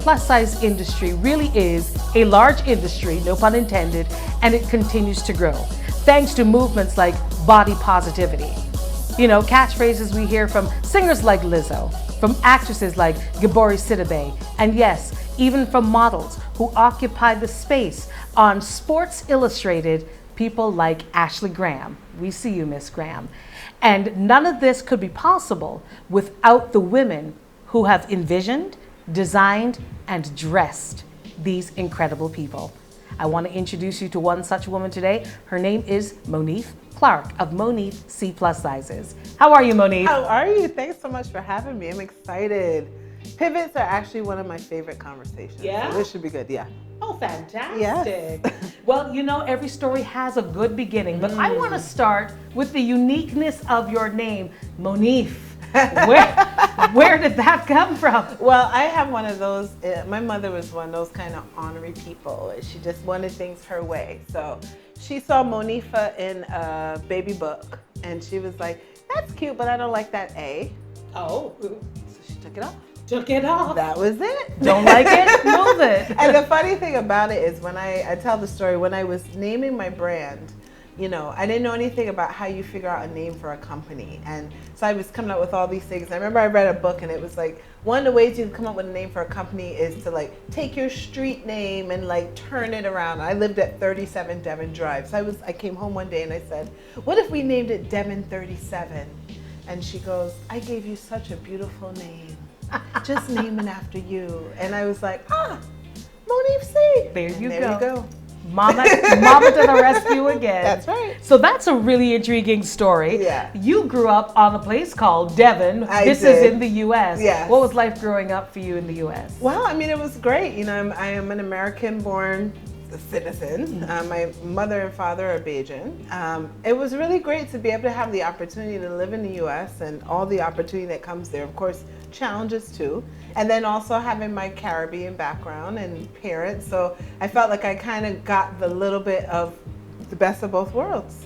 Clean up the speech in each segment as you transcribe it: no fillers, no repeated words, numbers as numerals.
plus size industry really is a large industry, no pun intended, and it continues to grow, thanks to movements like body positivity. You know, catchphrases we hear from singers like Lizzo, from actresses like Gabori Sidibe, and yes, even from models who occupy the space on Sports Illustrated, people like Ashley Graham. We see you, Miss Graham. And none of this could be possible without the women who have envisioned, designed, and dressed these incredible people. I want to introduce you to one such woman today. Her name is Monif Clarke of Monif C Plus Sizes. How are you, Monif? How are you? Thanks so much for having me. I'm excited. Pivots are actually one of my favorite conversations. Yeah? So this should be good, yeah. Oh, fantastic. Yes. Well, you know, every story has a good beginning, but I want to start with the uniqueness of your name, Monif. Where did that come from? Well, I have one of those, my mother was one of those kind of ornery people. She just wanted things her way. So she saw Monifa in a baby book and she was like, that's cute, but I don't like that A. Oh. So she took it off. Took it off. That was it. Don't like it? Move it. And the funny thing about it is when I tell the story, when I was naming my brand, you know, I didn't know anything about how you figure out a name for a company. And so I was coming up with all these things. I remember I read a book and it was like, one of the ways you can come up with a name for a company is to like take your street name and like turn it around. I lived at 37 Devon Drive. So I came home one day and I said, what if we named it Devon 37? And she goes, I gave you such a beautiful name. Just name it after you. And I was like, Monif C. There you You go. Mama to the rescue again. That's right. So that's a really intriguing story. Yeah. You grew up on a place called Devon. This is in the U.S. Yes. What was life growing up for you in the U.S.? Well, I mean, it was great. You know, I am an American-born citizen. My mother and father are Bajan. It was really great to be able to have the opportunity to live in the U.S. and all the opportunity that comes there. Of course, challenges too. And then also having my Caribbean background and parents. So I felt like I kind of got the little bit of the best of both worlds.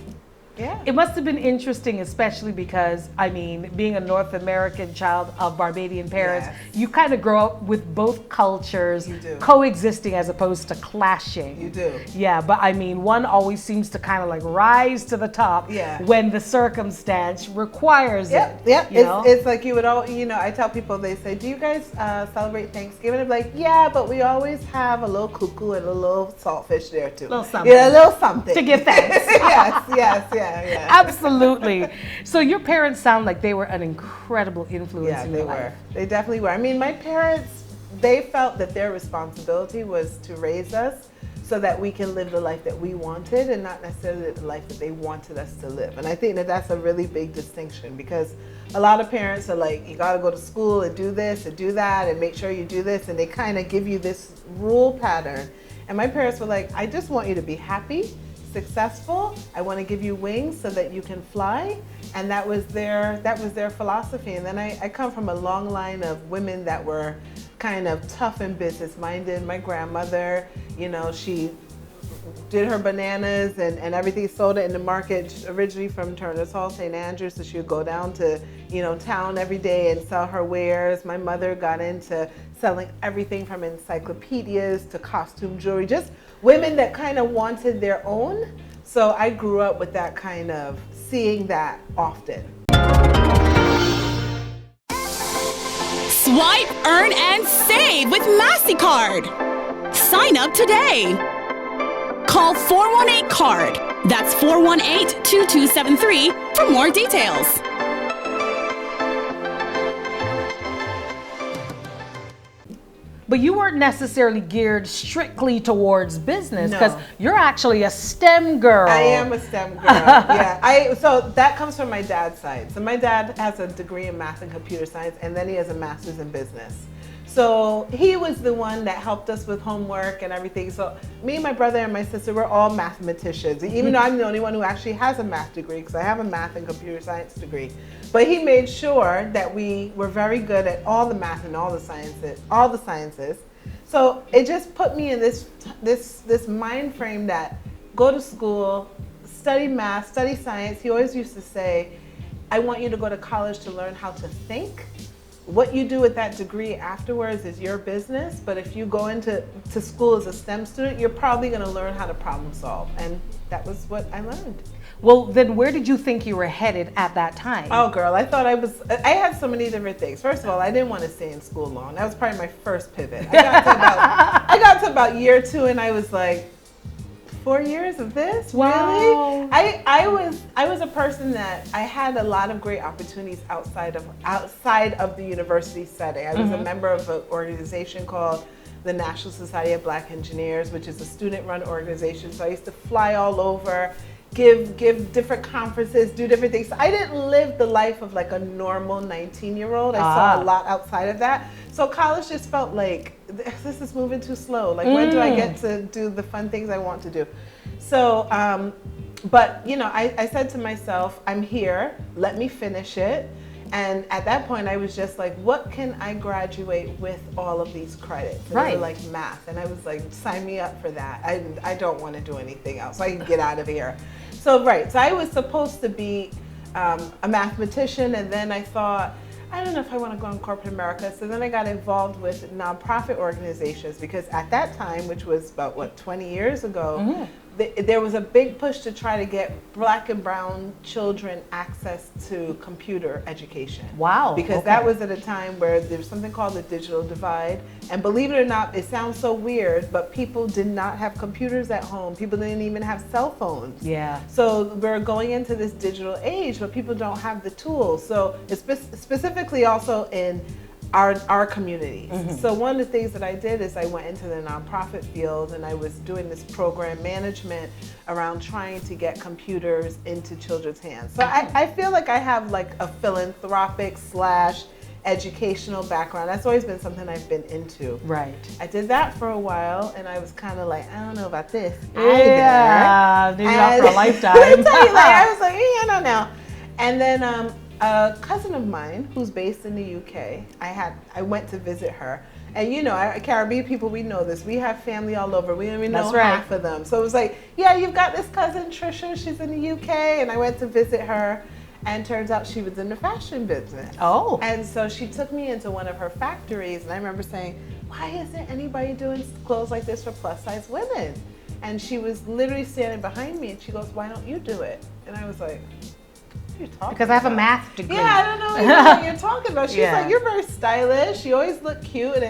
Yeah. It must have been interesting, especially because, I mean, being a North American child of Barbadian parents, Yes. you kind of grow up with both cultures You do. coexisting as opposed to clashing. You do. Yeah, but I mean, one always seems to kind of like rise to the top Yeah. when the circumstance requires Yep, it. yep. You know? It's like you would all, you know, I tell people, they say, do you guys celebrate Thanksgiving? I'm like, yeah, but we always have a little cuckoo and a little saltfish there too. Little something. Yeah, a little something. To give thanks. yes. Yeah. Absolutely. So your parents sound like they were an incredible influence Yeah, in they your were. life. They definitely were. I mean, my parents, they felt that their responsibility was to raise us so that we can live the life that we wanted and not necessarily the life that they wanted us to live. And I think that that's a really big distinction because a lot of parents are like, you got to go to school and do this and do that and make sure you do this. And they kind of give you this rule pattern. And my parents were like, I just want you to be happy, successful. I want to give you wings so that you can fly. And that was their philosophy. And then I come from a long line of women that were kind of tough and business minded. My grandmother, you know, she did her bananas and everything, sold it in the market, originally from Turner's Hall, St. Andrews. So she would go down to, you know, town every day and sell her wares. My mother got into selling everything from encyclopedias to costume jewelry, just women that kind of wanted their own. So I grew up with that kind of seeing that often. Swipe, earn, and save with MasterCard. Sign up today. Call 418-CARD. That's 418-2273 for more details. But you weren't necessarily geared strictly towards business because No. you're actually a STEM girl. I am a STEM girl, yeah. So that comes from my dad's side. So my dad has a degree in math and computer science, and then he has a master's in business. So he was the one that helped us with homework and everything. So me and my brother and my sister, we're all mathematicians. Even though I'm the only one who actually has a math degree, because I have a math and computer science degree. But he made sure that we were very good at all the math and all the sciences. So it just put me in this mind frame that go to school, study math, study science. He always used to say, I want you to go to college to learn how to think, what you do with that degree afterwards is your business, but if you go into school as a STEM student, you're probably going to learn how to problem solve. And that was what I learned. Well, then where did you think you were headed at that time? Oh, girl, I had so many different things. First of all, I didn't want to stay in school long. That was probably my first pivot. I got to about year 2 and I was like, 4 years of this? Wow. Really? I was a person that I had a lot of great opportunities outside of the university setting. I was a member of an organization called the National Society of Black Engineers, which is a student-run organization. So I used to fly all over, give different conferences, do different things. So I didn't live the life of like a normal 19-year-old. I saw a lot outside of that. So college just felt like, this is moving too slow. Like, when do I get to do the fun things I want to do? So, but you know, I said to myself, I'm here, let me finish it. And at that point, I was just like, what can I graduate with all of these credits? And they were like math. And I was like, sign me up for that. I don't want to do anything else. I can get out of here. So, so I was supposed to be a mathematician. And then I thought, I don't know if I want to go in corporate America. So then I got involved with nonprofit organizations because at that time, which was about, 20 years ago, there was a big push to try to get Black and brown children access to computer education. Wow. Because that was at a time where there was something called the digital divide. And believe it or not, it sounds so weird, but people did not have computers at home. People didn't even have cell phones. Yeah. So we're going into this digital age, but people don't have the tools. So it's specifically also in our communities. So one of the things that I did is I went into the nonprofit field and I was doing this program management around trying to get computers into children's hands. So I feel like I have like a philanthropic / educational background. That's always been something I've been into. Right. I did that for a while and I was kind of like, I don't know about this either. Maybe not for a lifetime. Let me tell you, I was like, I don't know. And then a cousin of mine who's based in the UK, I went to visit her. And you know, Caribbean people, we know this. We have family all over. We don't even know half of them. So it was like, yeah, you've got this cousin, Trisha, she's in the UK. And I went to visit her. And turns out she was in the fashion business. Oh. And so she took me into one of her factories. And I remember saying, why isn't anybody doing clothes like this for plus size women? And she was literally standing behind me and she goes, why don't you do it? And I was like, because I have a math degree. Yeah, I don't know what you're talking about. She's like, you're very stylish. You always look cute.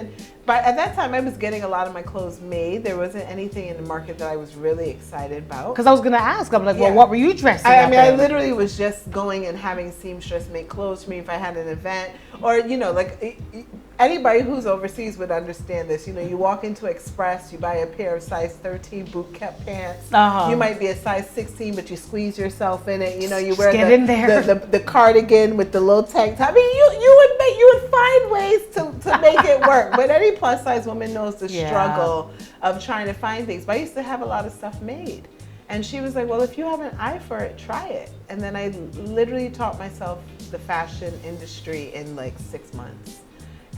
But at that time, I was getting a lot of my clothes made. There wasn't anything in the market that I was really excited about. Because I was going to ask, I'm like, well, what were you dressing I mean, I literally was just going and having seamstress make clothes for me if I had an event. Or, you know, like anybody who's overseas would understand this. You know, you walk into Express, you buy a pair of size 13 boot cut pants. You might be a size 16, but you squeeze yourself in it. You know, you wear the cardigan with the little tank top. I mean, you would find ways to make it work. But any plus size woman knows the struggle of trying to find things. But I used to have a lot of stuff made. And she was like, well, if you have an eye for it, try it. And then I literally taught myself the fashion industry in like 6 months.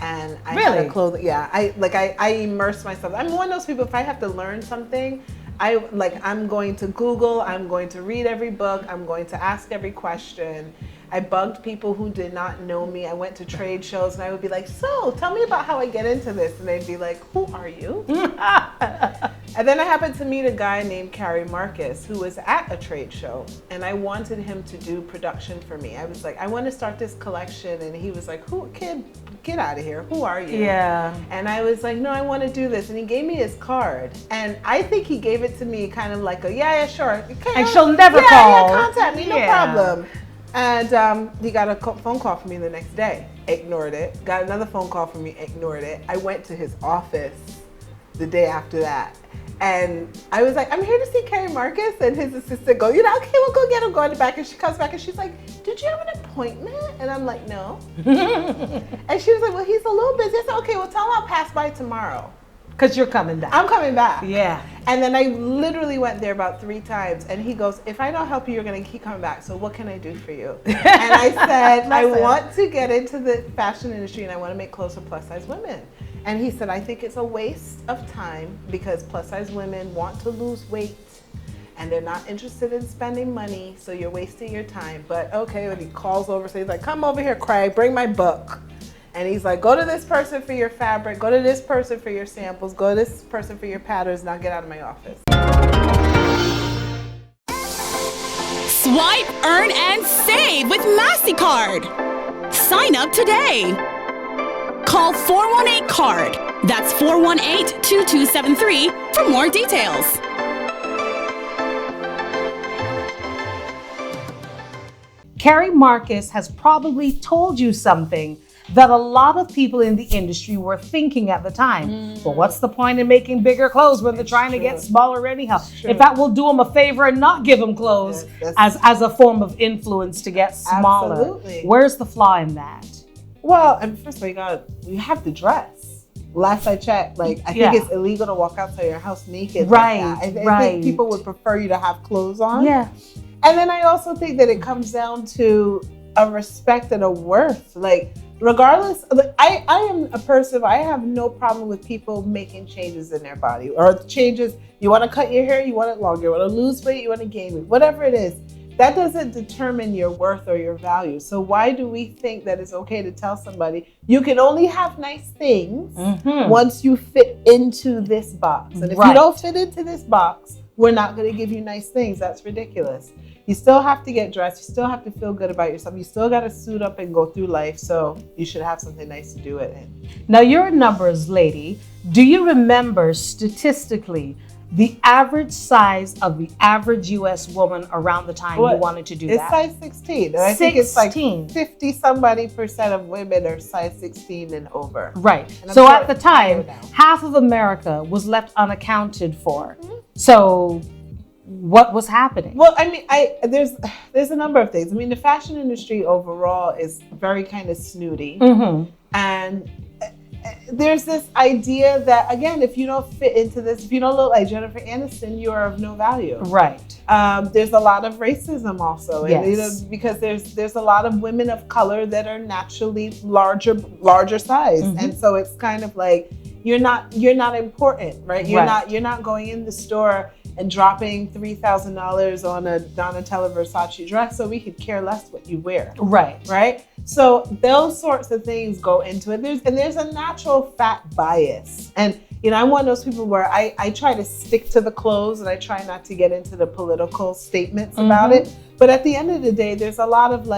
And I had a clothing, I immersed myself. I'm one of those people, if I have to learn something, I'm going to Google, I'm going to read every book, I'm going to ask every question. I bugged people who did not know me. I went to trade shows and I would be like, so tell me about how I get into this. And they'd be like, who are you? And then I happened to meet a guy named Carrie Marcus who was at a trade show and I wanted him to do production for me. I was like, I want to start this collection. And he was like, kid, get out of here. Who are you? Yeah. And I was like, no, I want to do this. And he gave me his card. And I think he gave it to me kind of like yeah, sure. And she'll never call. Yeah, contact me, no problem. And he got a phone call from me the next day, ignored it. Got another phone call from me, ignored it. I went to his office the day after that. And I was like, I'm here to see Carrie Marcus. And his assistant goes, okay, we'll go get him. Go in the back. And she comes back and she's like, did you have an appointment? And I'm like, no. And she was like, well, he's a little busy. I said, okay, well, tell him I'll pass by tomorrow. Because you're coming back. I'm coming back. Yeah. And then I literally went there about 3 times. And he goes, if I don't help you, you're going to keep coming back. So what can I do for you? And I said, I want to get into the fashion industry and I want to make clothes for plus size women. And he said, I think it's a waste of time because plus size women want to lose weight and they're not interested in spending money. So you're wasting your time. But okay, when he calls over, so he's like, come over here, Craig, bring my book. And he's like, go to this person for your fabric, go to this person for your samples, go to this person for your patterns, now get out of my office. Swipe, earn, and save with MasterCard. Sign up today. Call 418-CARD. That's 418-2273 for more details. Carrie Marcus has probably told you something that a lot of people in the industry were thinking at the time. But what's the point in making bigger clothes when they're trying to get smaller anyhow? In fact, we'll do them a favor and not give them clothes as a form of influence to get smaller. Absolutely. Where's the flaw in that? Well, and first of all, you have to dress. Last I checked, I think it's illegal to walk outside your house naked. Right, I think people would prefer you to have clothes on. Yeah. And then I also think that it comes down to a respect and a worth. Regardless, I am a person, I have no problem with people making changes in their body or changes. You want to cut your hair, you want it longer, you want to lose weight, you want to gain weight, whatever it is. That doesn't determine your worth or your value. So why do we think that it's okay to tell somebody you can only have nice things once you fit into this box? And if you don't fit into this box, we're not going to give you nice things. That's ridiculous. You still have to get dressed. You still have to feel good about yourself. You still got to suit up and go through life. So you should have something nice to do it in. Now, you're a numbers lady. Do you remember statistically the average size of the average U.S. woman around the time you wanted to do that? It's size 16. And I think it's 50-somebody% of women are size 16 and over. Right. So at the time, half of America was left unaccounted for. So what was happening? Well, I mean, there's a number of things. I mean, the fashion industry overall is very kind of snooty. And there's this idea that, again, if you don't fit into this, if you don't look like Jennifer Aniston, you are of no value. Right. There's a lot of racism also. Yes. And, because there's a lot of women of color that are naturally larger size. And so it's kind of like, you're not important, right? You're not going in the store and dropping $3,000 on a Donatella Versace dress, so we could care less what you wear. Right? So those sorts of things go into it. There's a natural fat bias. And I'm one of those people where I try to stick to the clothes and I try not to get into the political statements about it. But at the end of the day, there's a lot of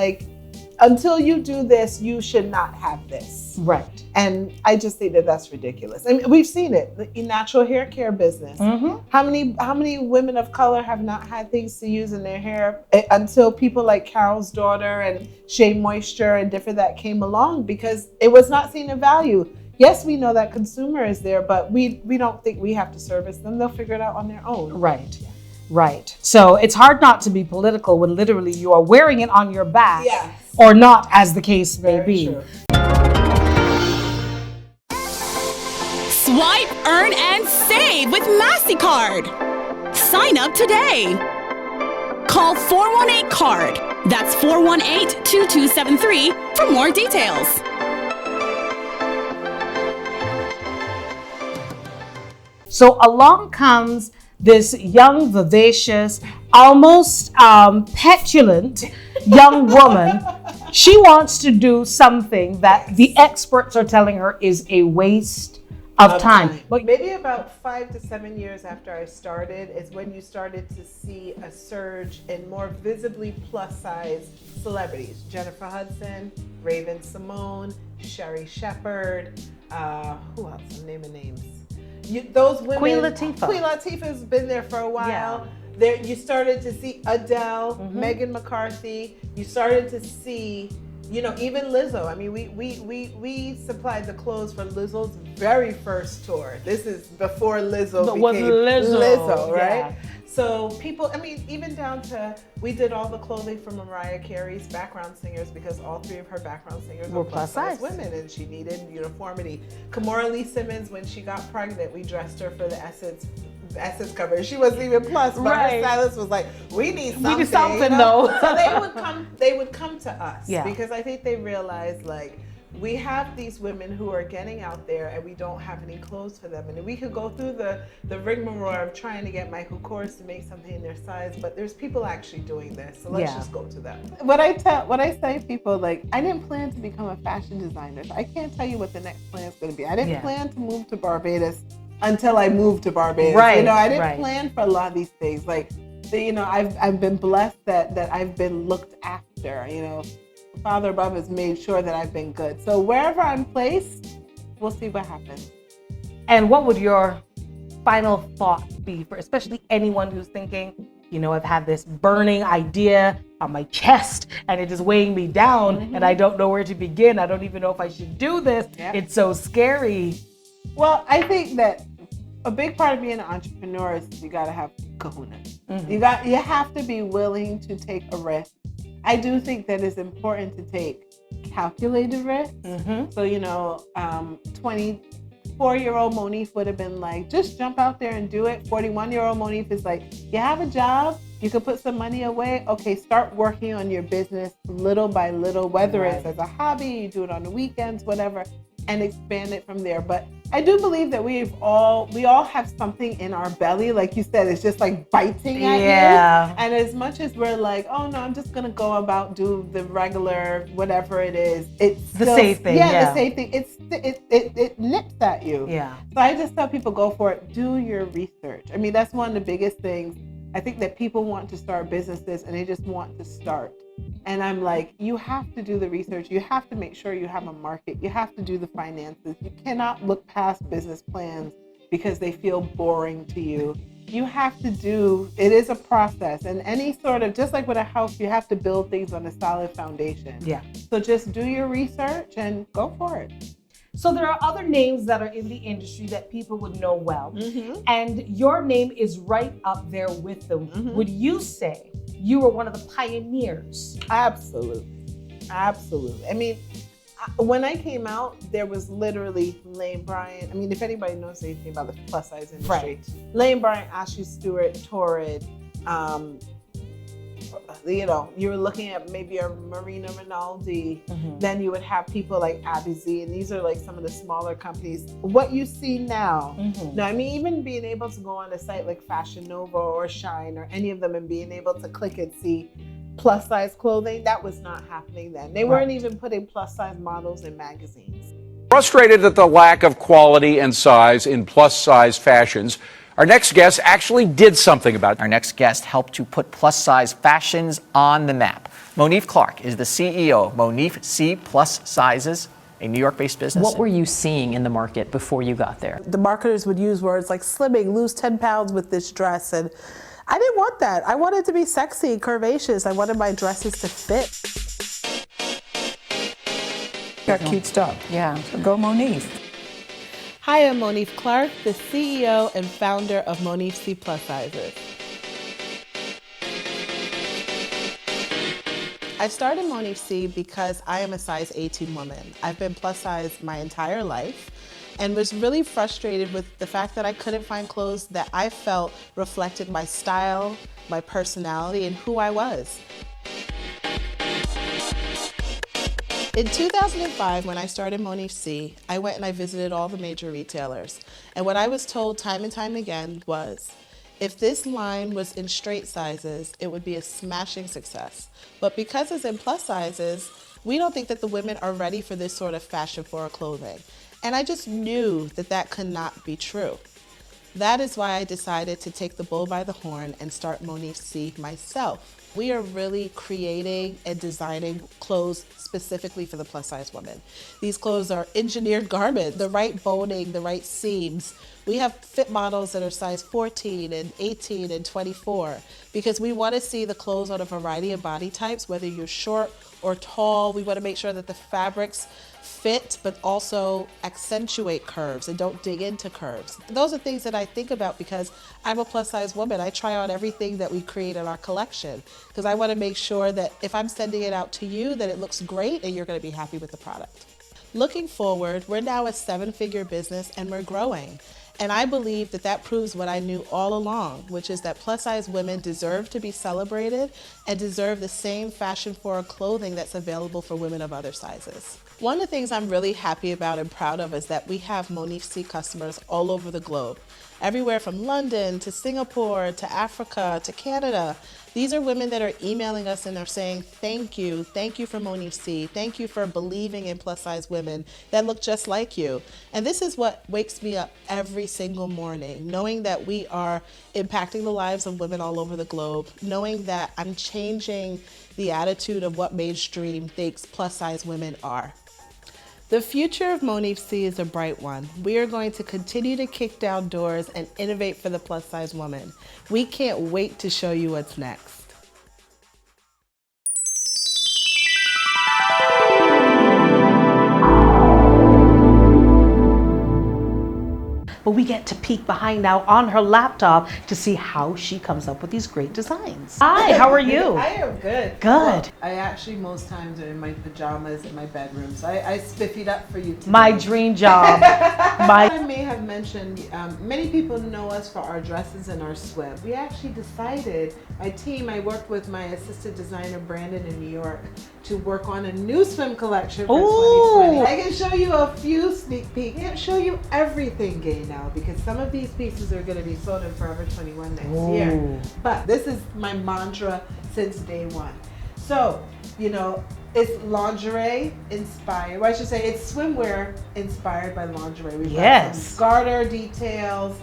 until you do this, you should not have this. Right. And I just think that that's ridiculous. I mean, we've seen it, the natural hair care business. How many women of color have not had things to use in their hair until people like Carol's daughter and Shea Moisture and different that came along, because it was not seen a value. Yes, we know that consumer is there, but we don't think we have to service them. They'll figure it out on their own. Right. Right. So it's hard not to be political when literally you are wearing it on your back or not, as the case may be. True. Swipe, earn, and save with MasterCard. Sign up today. Call 418-CARD. That's 418-2273 for more details. So along comes this young, vivacious, almost petulant young woman. She wants to do something that the experts are telling her is a waste of time. But maybe about 5 to 7 years after I started is when you started to see a surge in more visibly plus size celebrities. Jennifer Hudson, Raven Simone, Sherry Shepherd, who else? I'm naming names. Those women. Queen Latifah. Queen Latifah's been there for a while. There, you started to see Adele, Megan McCarthy. You started to see, even Lizzo. I mean, we supplied the clothes for Lizzo's very first tour. This is before Lizzo became Lizzo, right? Yeah. So people, I mean, even down to, we did all the clothing for Mariah Carey's background singers because all 3 of her background singers were plus size women and she needed uniformity. Kimora Lee Simmons, when she got pregnant, we dressed her for the Essence cover. She wasn't even plus, but her stylist was like, we need something, though. So they would come to us because I think they realized we have these women who are getting out there and we don't have any clothes for them. And we could go through the rigmarole of trying to get Michael Kors to make something in their size, but there's people actually doing this. So let's just go to them. What I say to people, like, I didn't plan to become a fashion designer. So I can't tell you what the next plan is going to be. I didn't plan to move to Barbados until I moved to Barbados. Right. You know, I didn't plan for a lot of these things. Like, you know, I've been blessed that I've been looked after, you know. Father above has made sure that I've been good. So wherever I'm placed, we'll see what happens. And what would your final thought be for especially anyone who's thinking, you know, I've had this burning idea on my chest and it is weighing me down and I don't know where to begin. I don't even know if I should do this. It's so scary. Well, I think that a big part of being an entrepreneur is you got to have kahunas. You have to be willing to take a risk. I do think that it's important to take calculated risks. So, you know, 24-year-old Monif would have been like, just jump out there and do it. 41-year-old Monif is like, you have a job, you can put some money away. Okay, start working on your business little by little, whether it's as a hobby, you do it on the weekends, whatever, and expand it from there. But I do believe that we all have something in our belly, like you said, it's just like biting at you. And as much as we're like, oh no, I'm just gonna go about do the regular whatever it is, it's the still, safe thing. The safe thing. It nips at you. So I just tell people, go for it. Do your research. I mean, that's one of the biggest things. I think that people want to start businesses and they just want to start. And I'm like, you have to do the research. You have to make sure you have a market. You have to do the finances. You cannot look past business plans because they feel boring to you. You have to do, it is a process. And any sort of, just like with a house, you have to build things on a solid foundation. So just do your research and go for it. So there are other names that are in the industry that people would know well. And your name is right up there with them. Would you say you were one of the pioneers? Absolutely. I mean, when I came out, there was literally Lane Bryant. I mean, if anybody knows anything about the plus size industry, Lane Bryant, Ashley Stewart, Torrid, you know, you were looking at maybe a Marina Rinaldi, then you would have people like Abby Z, and these are like some of the smaller companies. What you see now, no, I mean, even being able to go on a site like Fashion Nova or Shine or any of them and being able to click and see plus size clothing, that was not happening then. They weren't even putting plus size models in magazines. Frustrated at the lack of quality and size in plus size fashions, our next guest actually did something about it. Our next guest helped to put plus-size fashions on the map. Monif Clarke is the CEO of Monif C Plus Sizes, a New York-based business. What were you seeing in the market before you got there? The marketers would use words like slimming, lose 10 pounds with this dress, and I didn't want that. I wanted to be sexy, curvaceous. I wanted my dresses to fit. Got cute stuff. Yeah, so go Monif. Hi, I'm Monif Clarke, the CEO and founder of Monif C Plus Sizes. I started Monif C because I am a size 18 woman. I've been plus size my entire life and was really frustrated with the fact that I couldn't find clothes that I felt reflected my style, my personality, and who I was. In 2005, when I started Monif C, I went and I visited all the major retailers. And what I was told time and time again was, if this line was in straight sizes, it would be a smashing success. But because it's in plus sizes, we don't think that the women are ready for this sort of fashion forward clothing. And I just knew that that could not be true. That is why I decided to take the bull by the horn and start Monif C myself. We are really creating and designing clothes specifically for the plus size woman. These clothes are engineered garments, the right boning, the right seams. We have fit models that are size 14 and 18 and 24 because we want to see the clothes on a variety of body types, whether you're short or tall. We want to make sure that the fabrics fit but also accentuate curves and don't dig into curves. Those are things that I think about because I'm a plus size woman. I try on everything that we create in our collection because I want to make sure that if I'm sending it out to you that it looks great and you're going to be happy with the product. Looking forward, we're now a 7-figure business and we're growing. And I believe that that proves what I knew all along, which is that plus size women deserve to be celebrated and deserve the same fashion forward clothing that's available for women of other sizes. One of the things I'm really happy about and proud of is that we have Monif C customers all over the globe. Everywhere from London to Singapore to Africa to Canada. These are women that are emailing us and are saying, thank you for Monif C, thank you for believing in plus size women that look just like you. And this is what wakes me up every single morning, knowing that we are impacting the lives of women all over the globe, knowing that I'm changing the attitude of what mainstream thinks plus size women are. The future of Monif C is a bright one. We are going to continue to kick down doors and innovate for the plus size woman. We can't wait to show you what's next. But we get to peek behind now on her laptop to see how she comes up with these great designs. Hi, how are you? I am good. Good. Well, I actually most times are in my pajamas in my bedroom, so I spiffied up for you today. My dream job. I may have mentioned, many people know us for our dresses and our swim. We actually decided, my team, I worked with my assistant designer Brandon in New York to work on a new swim collection for 2020. I can show you a few sneak peeks. I can't show you everything, Gaynelle, because some of these pieces are going to be sold in Forever 21 next year. But this is my mantra since day one. So, you know, it's lingerie inspired. Well, I should say it's swimwear inspired by lingerie. We've got some garter details.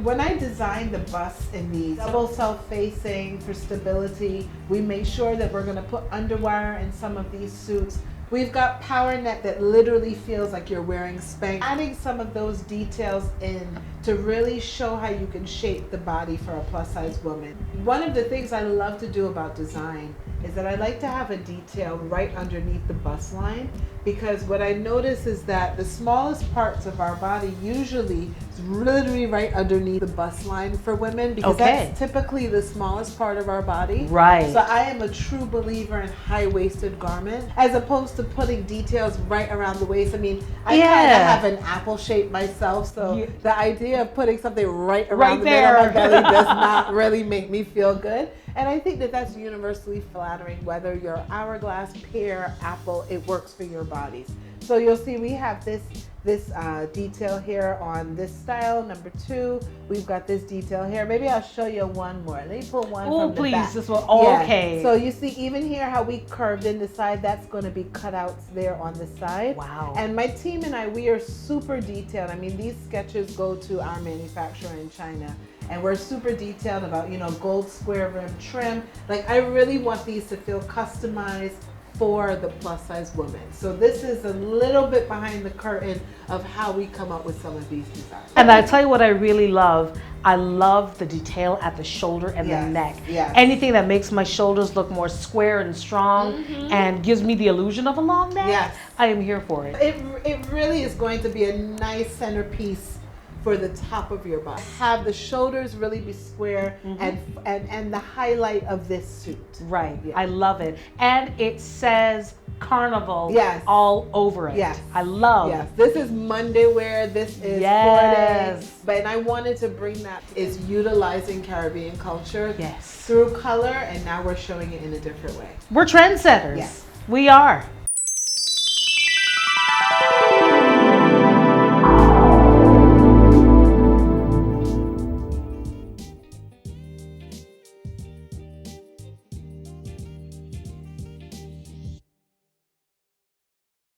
When I designed the bust in these double self-facing for stability, we made sure that we're going to put underwire in some of these suits. We've got power net that literally feels like you're wearing Spanx. Adding some of those details in to really show how you can shape the body for a plus size woman. One of the things I love to do about design is that I like to have a detail right underneath the bust line, because what I notice is that the smallest parts of our body usually is literally right underneath the bust line for women, because that's typically the smallest part of our body. Right. So I am a true believer in high-waisted garment as opposed to putting details right around the waist. I mean, I kind of have an apple shape myself, so the idea of putting something right around the middle of my belly does not really make me feel good. And I think that that's universally flattering, whether you're hourglass, pear, apple, it works for your bodies. So you'll see we have this detail here on this style, number 2. We've got this detail here. Maybe I'll show you one more. Let me pull one from the back. This one. Okay. So you see even here how we curved in the side, that's going to be cutouts there on the side. Wow. And my team and I, we are super detailed. I mean, these sketches go to our manufacturer in China. And we're super detailed about, you know, gold square rim trim. Like, I really want these to feel customized for the plus size woman. So this is a little bit behind the curtain of how we come up with some of these designs. And I tell you what I really love. I love the detail at the shoulder and the neck. Anything that makes my shoulders look more square and strong and gives me the illusion of a long neck, I am here for it. It really is going to be a nice centerpiece for the top of your body. Have the shoulders really be square and the highlight of this suit. Right. I love it. And it says Carnival all over it. I love. This is Monday wear. This is 4 days. But I wanted to bring that is utilizing Caribbean culture through color, and now we're showing it in a different way. We're trendsetters. We are.